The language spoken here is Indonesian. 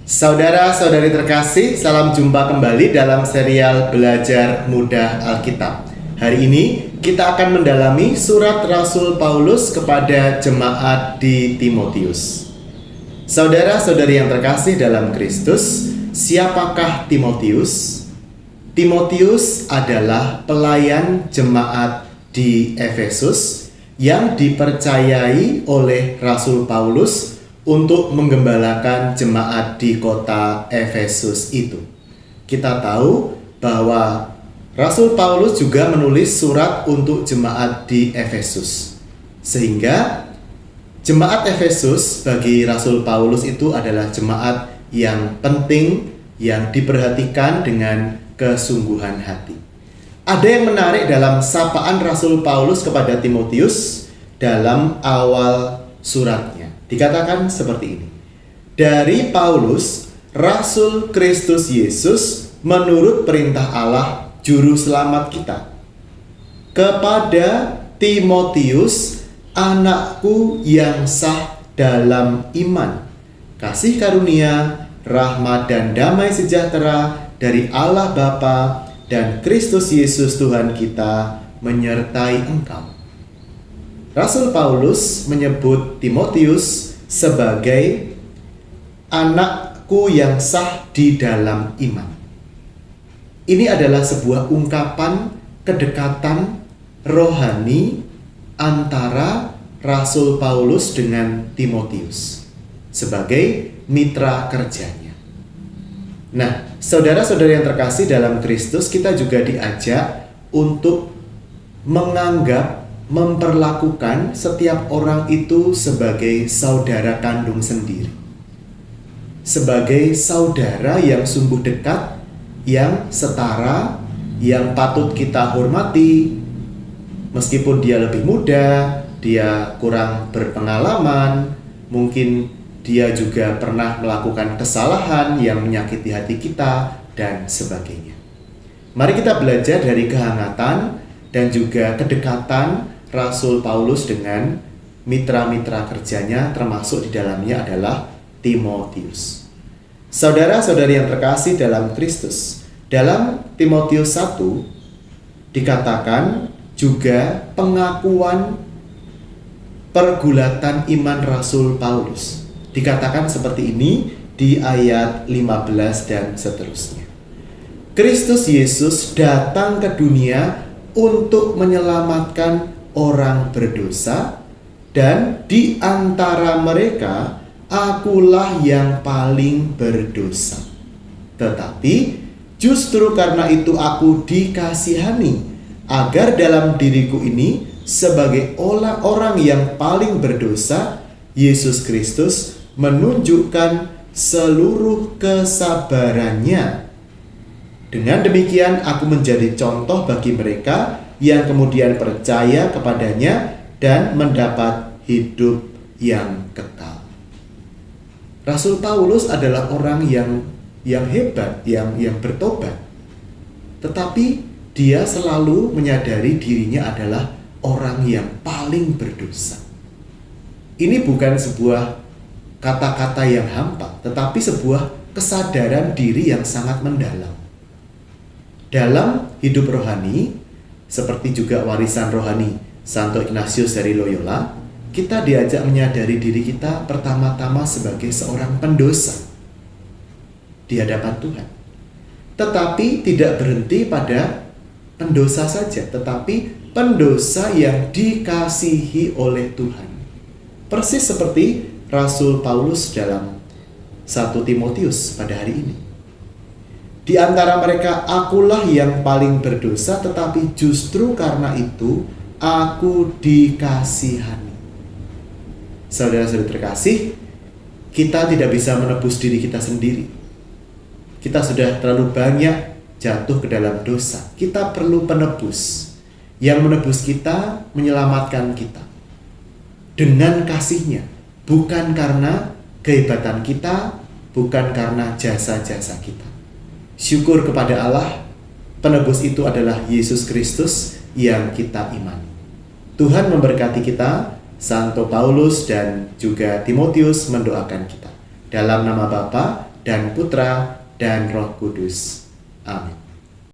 Saudara-saudari terkasih, salam jumpa kembali dalam serial Belajar Mudah Alkitab. Hari ini kita akan mendalami surat Rasul Paulus kepada jemaat di Timotius. Saudara-saudari yang terkasih dalam Kristus, siapakah Timotius? Timotius adalah pelayan jemaat di Efesus yang dipercayai oleh Rasul Paulus untuk menggembalakan jemaat di kota Efesus itu. Kita tahu bahwa Rasul Paulus juga menulis surat untuk jemaat di Efesus. Sehingga jemaat Efesus bagi Rasul Paulus itu adalah jemaat yang penting, yang diperhatikan dengan kesungguhan hati. Ada yang menarik dalam sapaan Rasul Paulus kepada Timotius dalam awal suratnya. Dikatakan seperti ini. Dari Paulus, Rasul Kristus Yesus menurut perintah Allah Juru Selamat kita, kepada Timotius, anakku yang sah dalam iman, kasih karunia, rahmat dan damai sejahtera dari Allah Bapa dan Kristus Yesus Tuhan kita menyertai engkau. Rasul Paulus menyebut Timotius sebagai anakku yang sah di dalam iman. Ini adalah sebuah ungkapan kedekatan rohani antara Rasul Paulus dengan Timotius sebagai mitra kerjanya. Nah, saudara-saudari yang terkasih dalam Kristus, kita juga diajak untuk memperlakukan setiap orang itu sebagai saudara kandung sendiri, sebagai saudara yang sungguh dekat, yang setara, yang patut kita hormati. Meskipun dia lebih muda, dia kurang berpengalaman, mungkin dia juga pernah melakukan kesalahan yang menyakiti hati kita, dan sebagainya. Mari kita belajar dari kehangatan dan juga kedekatan Rasul Paulus dengan mitra-mitra kerjanya, termasuk di dalamnya adalah Timotius. Saudara-saudari yang terkasih dalam Kristus, dalam Timotius 1 dikatakan juga pengakuan pergulatan iman Rasul Paulus. Dikatakan seperti ini di ayat 15 dan seterusnya. Kristus Yesus datang ke dunia untuk menyelamatkan orang berdosa, dan di antara mereka akulah yang paling berdosa. Tetapi justru karena itu aku dikasihani, agar dalam diriku ini sebagai orang yang paling berdosa, Yesus Kristus menunjukkan seluruh kesabarannya. Dengan demikian aku menjadi contoh bagi mereka yang kemudian percaya kepadanya dan mendapat hidup yang kekal. Rasul Paulus adalah orang yang hebat, yang bertobat. Tetapi dia selalu menyadari dirinya adalah orang yang paling berdosa. Ini bukan sebuah kata-kata yang hampa, tetapi sebuah kesadaran diri yang sangat mendalam. Dalam hidup rohani, seperti juga warisan rohani Santo Ignatius dari Loyola, kita diajak menyadari diri kita pertama-tama sebagai seorang pendosa di hadapan Tuhan. Tetapi tidak berhenti pada pendosa saja, tetapi pendosa yang dikasihi oleh Tuhan. Persis seperti Rasul Paulus dalam 1 Timotius pada hari ini. Di antara mereka akulah yang paling berdosa, tetapi justru karena itu aku dikasihani. Saudara-saudari terkasih, kita tidak bisa menebus diri kita sendiri. Kita sudah terlalu banyak jatuh ke dalam dosa. Kita perlu penebus yang menebus kita, menyelamatkan kita dengan kasih-Nya, bukan karena kehebatan kita, bukan karena jasa-jasa kita. Syukur kepada Allah, penebus itu adalah Yesus Kristus yang kita imani. Tuhan memberkati kita. Santo Paulus dan juga Timotius mendoakan kita. Dalam nama Bapa dan Putra, dan Roh Kudus. Amin.